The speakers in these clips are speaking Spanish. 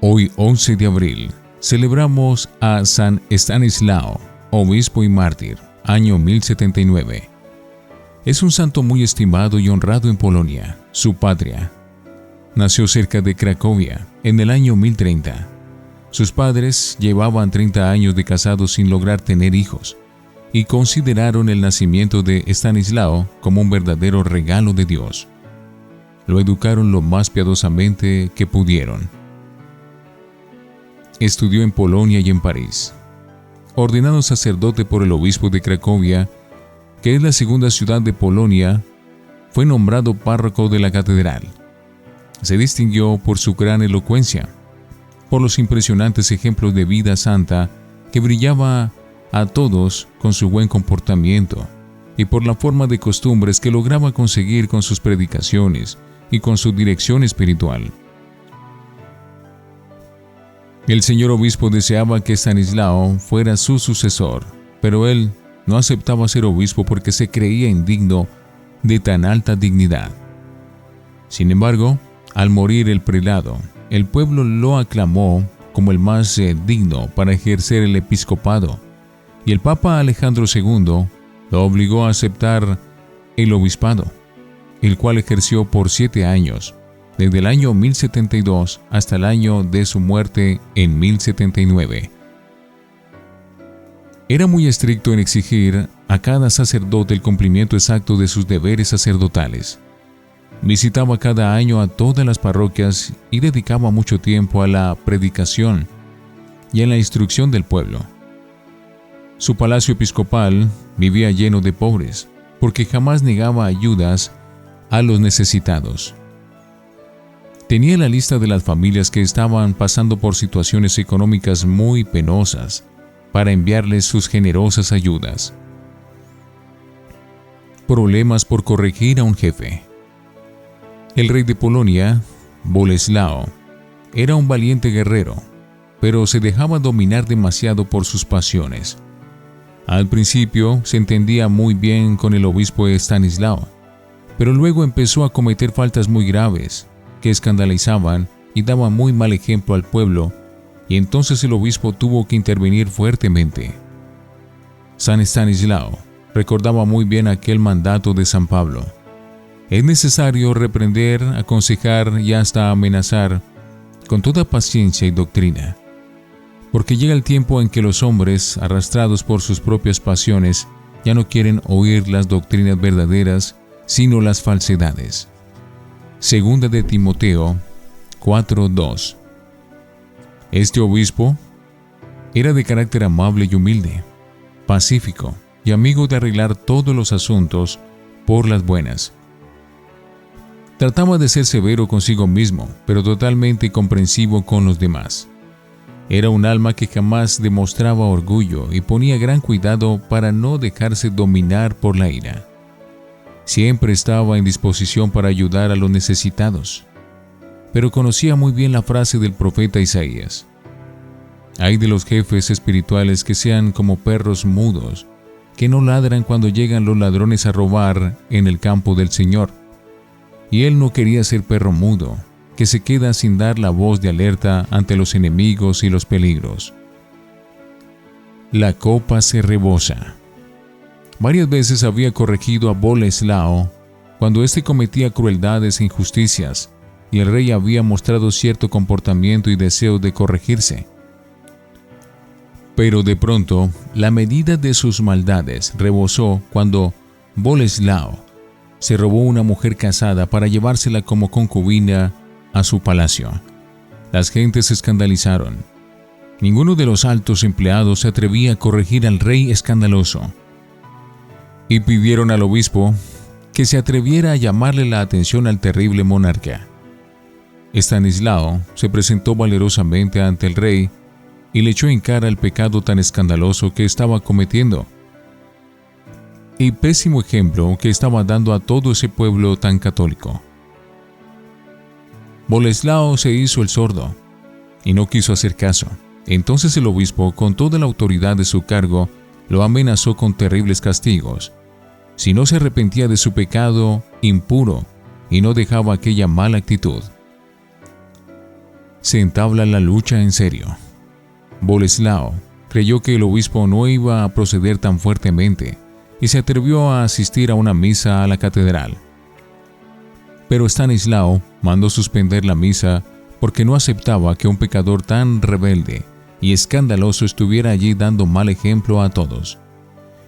Hoy, 11 de abril, celebramos a San Estanislao, obispo y mártir, año 1079. Es un santo muy estimado y honrado en Polonia, su patria. Nació cerca de Cracovia, en el año 1030. Sus padres llevaban 30 años de casados sin lograr tener hijos, y consideraron el nacimiento de Estanislao como un verdadero regalo de Dios. Lo educaron lo más piadosamente que pudieron. Estudió en Polonia y en París. Ordenado sacerdote por el obispo de Cracovia, que es la segunda ciudad de Polonia, fue nombrado párroco de la catedral. Se distinguió por su gran elocuencia, por los impresionantes ejemplos de vida santa que brillaba a todos con su buen comportamiento, y por la forma de costumbres que lograba conseguir con sus predicaciones y con su dirección espiritual. El señor obispo deseaba que Estanislao fuera su sucesor, pero él no aceptaba ser obispo porque se creía indigno de tan alta dignidad. Sin embargo, al morir el prelado, el pueblo lo aclamó como el más digno para ejercer el episcopado, y el Papa Alejandro II lo obligó a aceptar el obispado, el cual ejerció por 7 años, desde el año 1072 hasta el año de su muerte en 1079. Era muy estricto en exigir a cada sacerdote el cumplimiento exacto de sus deberes sacerdotales. Visitaba cada año a todas las parroquias y dedicaba mucho tiempo a la predicación y a la instrucción del pueblo. Su palacio episcopal vivía lleno de pobres, porque jamás negaba ayudas a los necesitados. Tenía la lista de las familias que estaban pasando por situaciones económicas muy penosas para enviarles sus generosas ayudas. Problemas por corregir a un jefe. El rey de Polonia, Boleslao, era un valiente guerrero, pero se dejaba dominar demasiado por sus pasiones. Al principio se entendía muy bien con el obispo Estanislao, pero luego empezó a cometer faltas muy graves que escandalizaban y daban muy mal ejemplo al pueblo, y entonces el obispo tuvo que intervenir fuertemente. San Estanislao recordaba muy bien aquel mandato de San Pablo. Es necesario reprender, aconsejar y hasta amenazar con toda paciencia y doctrina, porque llega el tiempo en que los hombres, arrastrados por sus propias pasiones, ya no quieren oír las doctrinas verdaderas, sino las falsedades. Segunda de Timoteo 4:2. Este obispo era de carácter amable y humilde, pacífico y amigo de arreglar todos los asuntos por las buenas. Trataba de ser severo consigo mismo, pero totalmente comprensivo con los demás. Era un alma que jamás demostraba orgullo y ponía gran cuidado para no dejarse dominar por la ira. Siempre estaba en disposición para ayudar a los necesitados, pero conocía muy bien la frase del profeta Isaías: «Ay de los jefes espirituales que sean como perros mudos, que no ladran cuando llegan los ladrones a robar en el campo del Señor». Y él no quería ser perro mudo, que se queda sin dar la voz de alerta ante los enemigos y los peligros. La copa se rebosa. Varias veces había corregido a Boleslao cuando éste cometía crueldades e injusticias, y el rey había mostrado cierto comportamiento y deseo de corregirse. Pero de pronto, la medida de sus maldades rebosó cuando Boleslao se robó una mujer casada para llevársela como concubina a su palacio. Las gentes se escandalizaron. Ninguno de los altos empleados se atrevía a corregir al rey escandaloso, y pidieron al obispo que se atreviera a llamarle la atención al terrible monarca. Estanislao se presentó valerosamente ante el rey y le echó en cara el pecado tan escandaloso que estaba cometiendo, y pésimo ejemplo que estaba dando a todo ese pueblo tan católico. Boleslao se hizo el sordo y no quiso hacer caso. Entonces el obispo, con toda la autoridad de su cargo, lo amenazó con terribles castigos si no se arrepentía de su pecado impuro y no dejaba aquella mala actitud. se entabla la lucha en serio. Boleslao creyó que el obispo no iba a proceder tan fuertemente y se atrevió a asistir a una misa a la catedral. Pero Estanislao mandó suspender la misa porque no aceptaba que un pecador tan rebelde y escandaloso estuviera allí dando mal ejemplo a todos.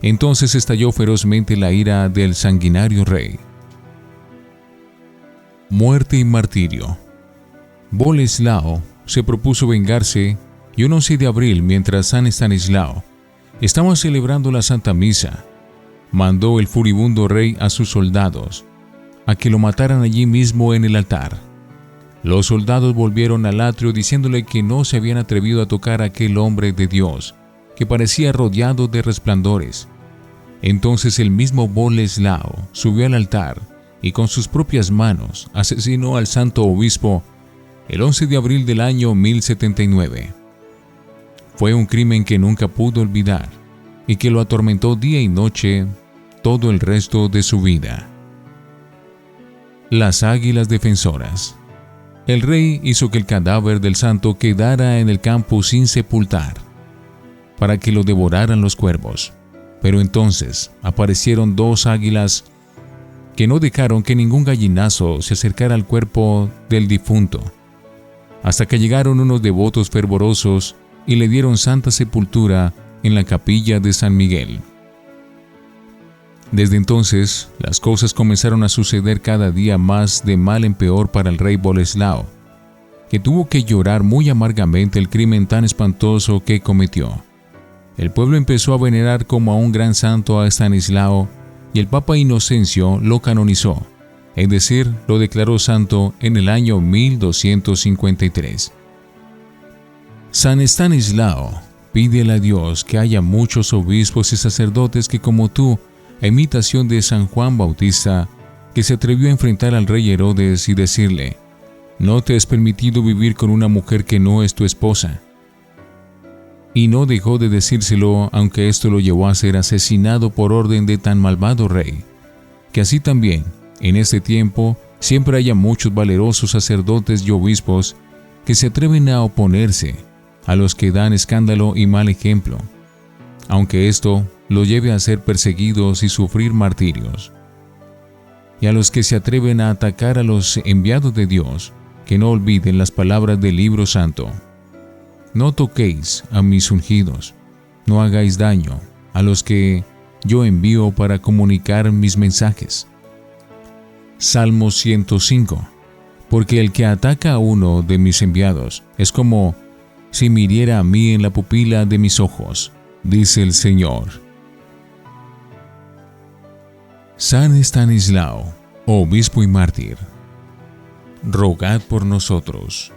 Entonces estalló ferozmente la ira del sanguinario rey. Muerte y martirio. Boleslao se propuso vengarse y un 11 de abril, mientras San Estanislao estaba celebrando la Santa Misa, mandó el furibundo rey a sus soldados a que lo mataran allí mismo en el altar. Los soldados volvieron al atrio diciéndole que no se habían atrevido a tocar a aquel hombre de Dios, que parecía rodeado de resplandores. Entonces el mismo Boleslao subió al altar y con sus propias manos asesinó al santo obispo el 11 de abril del año 1079. Fue un crimen que nunca pudo olvidar y que lo atormentó día y noche todo el resto de su vida. Las águilas defensoras. El rey hizo que el cadáver del santo quedara en el campo sin sepultar, para que lo devoraran los cuervos. Pero entonces aparecieron dos águilas que no dejaron que ningún gallinazo se acercara al cuerpo del difunto, hasta que llegaron unos devotos fervorosos y le dieron santa sepultura en la capilla de San Miguel. Desde entonces, las cosas comenzaron a suceder cada día más de mal en peor para el rey Boleslao, que tuvo que llorar muy amargamente el crimen tan espantoso que cometió. El pueblo empezó a venerar como a un gran santo a Estanislao y el Papa Inocencio lo canonizó, es decir, lo declaró santo en el año 1253. San Estanislao, pídele a Dios que haya muchos obispos y sacerdotes que como tú, a imitación de San Juan Bautista, que se atrevió a enfrentar al rey Herodes y decirle: no te es permitido vivir con una mujer que no es tu esposa. Y no dejó de decírselo, aunque esto lo llevó a ser asesinado por orden de tan malvado rey. Que así también, en este tiempo, siempre haya muchos valerosos sacerdotes y obispos que se atreven a oponerse a los que dan escándalo y mal ejemplo, aunque esto los lleve a ser perseguidos y sufrir martirios. Y a los que se atreven a atacar a los enviados de Dios, que no olviden las palabras del libro santo: no toquéis a mis ungidos, no hagáis daño a los que yo envío para comunicar mis mensajes. Salmo 105. Porque el que ataca a uno de mis enviados es como si me hiriera a mí en la pupila de mis ojos, dice el Señor. San Estanislao, obispo y mártir, rogad por nosotros.